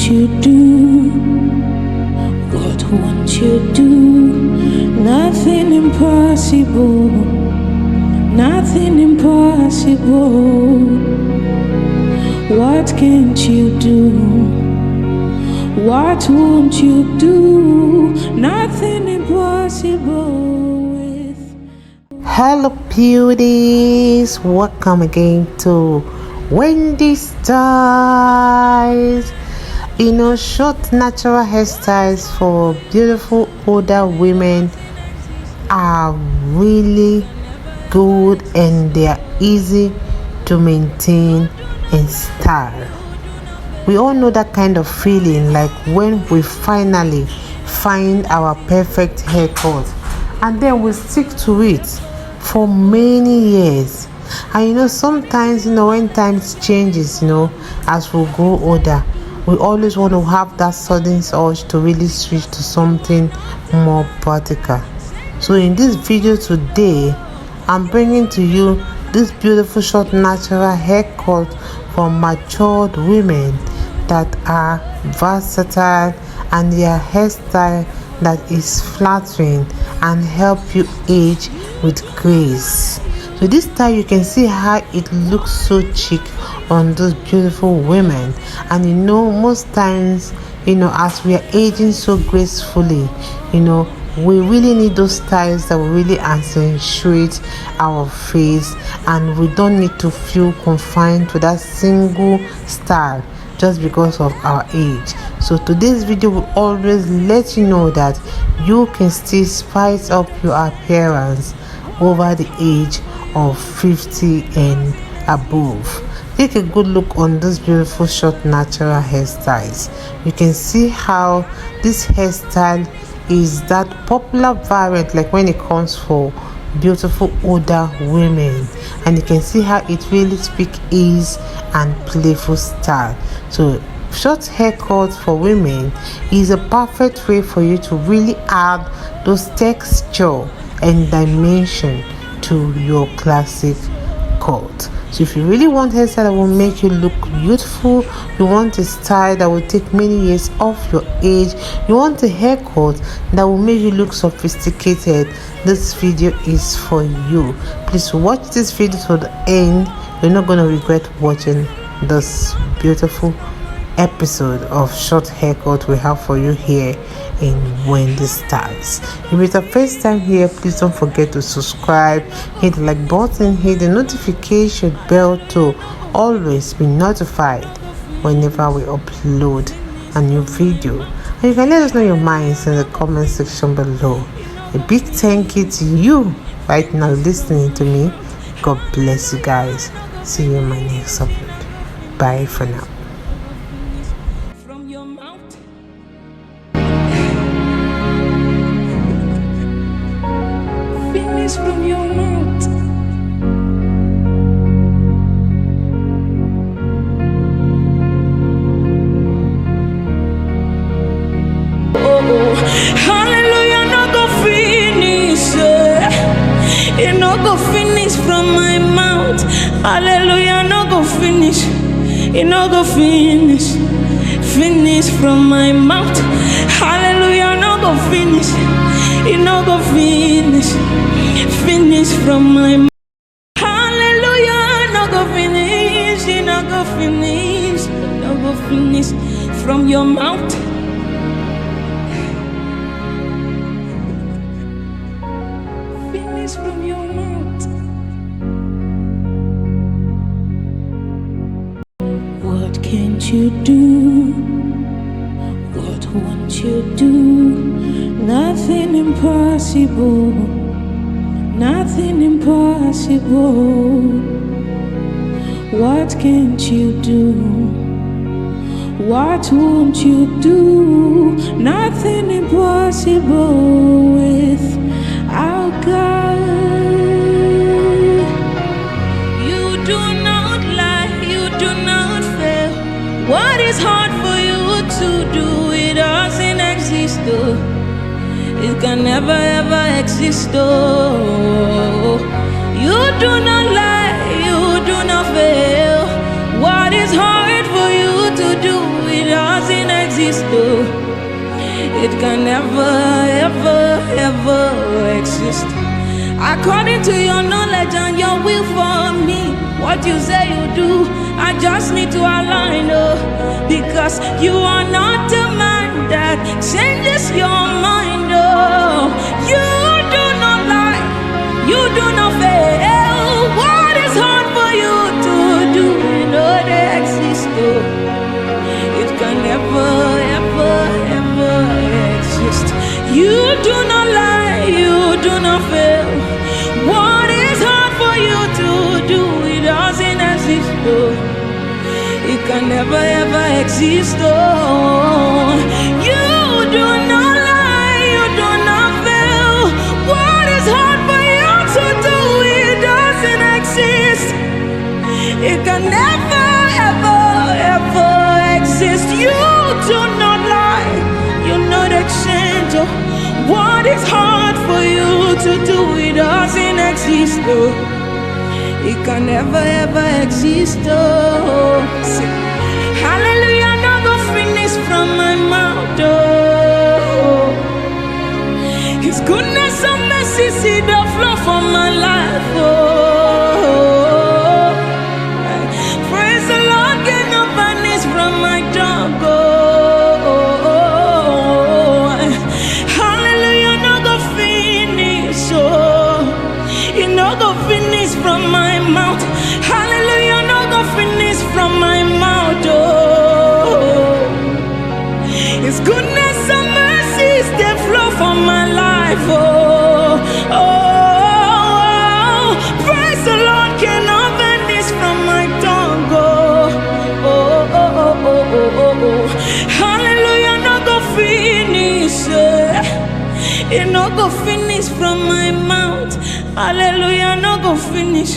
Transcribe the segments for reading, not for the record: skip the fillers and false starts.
you do? What won't you do? Nothing impossible, nothing impossible. What can't you do? What won't you do? Nothing impossible with. Hello beauties, welcome again to Wendy Styles. Short natural hairstyles for beautiful older women are really good and they are easy to maintain and style. We all know that kind of feeling, like when we finally find our perfect haircut and then we stick to it for many years. And sometimes when times changes, as we grow older, we always want to have that sudden urge to really switch to something more practical. So in this video today, I'm bringing to you this beautiful short natural haircut for matured women that are versatile and their hairstyle that is flattering and help you age with grace. So this style, you can see how it looks so chic on those beautiful women. And most times, as we are aging so gracefully, we really need those styles that will really accentuate our face, and we don't need to feel confined to that single style just because of our age. So today's video will always let you know that you can still spice up your appearance over the age of 50 and above. Take a good look on this beautiful short natural hairstyles. You can see how this hairstyle is that popular variant, like when it comes for beautiful older women, and you can see how it really speaks ease and playful style. So short haircut for women is a perfect way for you to really add those texture and dimension to your classic cut. So if you really want hairstyle that will make you look beautiful, you want a style that will take many years off your age, you want a haircut that will make you look sophisticated, this video is for you. Please watch this video to the end. You're not going to regret watching this beautiful episode of short haircut we have for you here in Wendy Styles. If it's the first time here, please don't forget to subscribe, hit the like button, hit the notification bell to always be notified whenever we upload a new video. And you can let us know your minds in the comment section below. A big thank you to you right now listening to me. God bless you guys. See you in my next upload. Bye for now. From your mouth, oh, hallelujah, no go finish, it no go finish from my mouth. Hallelujah, no go finish, it no go finish from my mouth. Hallelujah, no go finish, it no go finish from my mouth. Hallelujah, no go finish, it no go finish from your mouth. Finish from your mouth. What can't you do? What won't you do? Nothing impossible, nothing impossible. What can't you do? What won't you do? Nothing impossible with our God. You do not lie, you do not fail. What is hard for you to do? It doesn't exist, though. It can never ever exist, oh. You do not lie, you do not fail. What is hard for you to do? It doesn't exist. it can never, ever, ever exist. According to your knowledge and your will for me, what you say you do, I just need to align, oh, because you are not a man that changes your mind, oh. You do not lie, you do not fail. What is hard for you to do, you know they exist, oh. It can never, ever, ever exist. You do not lie, you do not fail. What is hard for you to do, it doesn't exist, oh. It can never, ever exist, oh. You do not lie, you do not fail. What is hard for you to do, it doesn't exist. It can never, ever, ever exist. You do not lie, you not exchange, oh. What is hard for you to do, it doesn't exist, oh. It can never, ever exist, oh. Say, hallelujah, no go finish from my mouth, oh. His goodness and mercy see the flow from my life, oh. Praise the Lord, get no vanish from my tongue, oh. Hallelujah, no go finish, oh. It no go finish from my mouth. Hallelujah, no go finish from my mouth, oh. His goodness and mercies, they flow from my life, oh. Oh, praise the Lord, cannot vanish from my tongue, oh. Oh, oh, oh, oh, oh, oh. Hallelujah, no go finish, it no go finish from my mouth. Hallelujah, no go finish,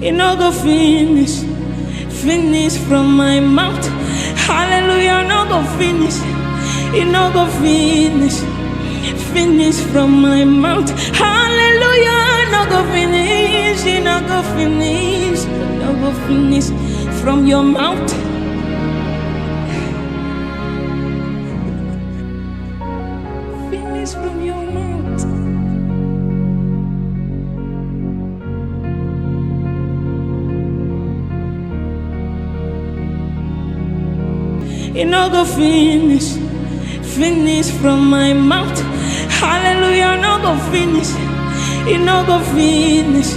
it no go finish, finish from my mouth. Hallelujah, no go finish, it no go finish, finish from my mouth. Hallelujah, no go finish, it no go finish, no go finish from your mouth. Finish from your mouth. It no go finish, finish from my mouth. Hallelujah, no go finish, it no go finish,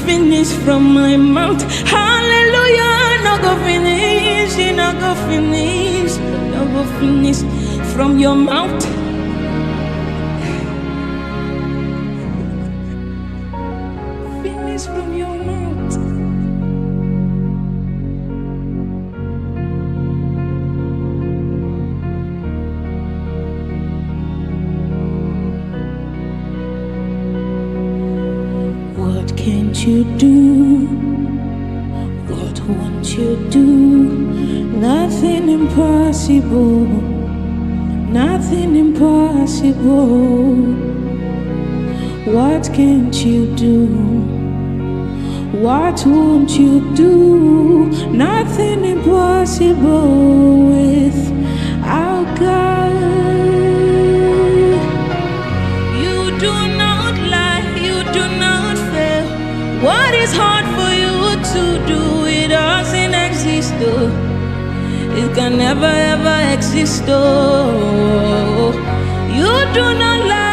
finish from my mouth. Hallelujah, no go finish, it no go finish, no go finish from your mouth. Finish from your mouth. What can't you do? What won't you do? Nothing impossible, nothing impossible. What can't you do? What won't you do? Nothing impossible with our God. You do not lie, you do not fail. What is hard for you to do, it doesn't exist, oh. It can never, ever exist, oh. You do not lie.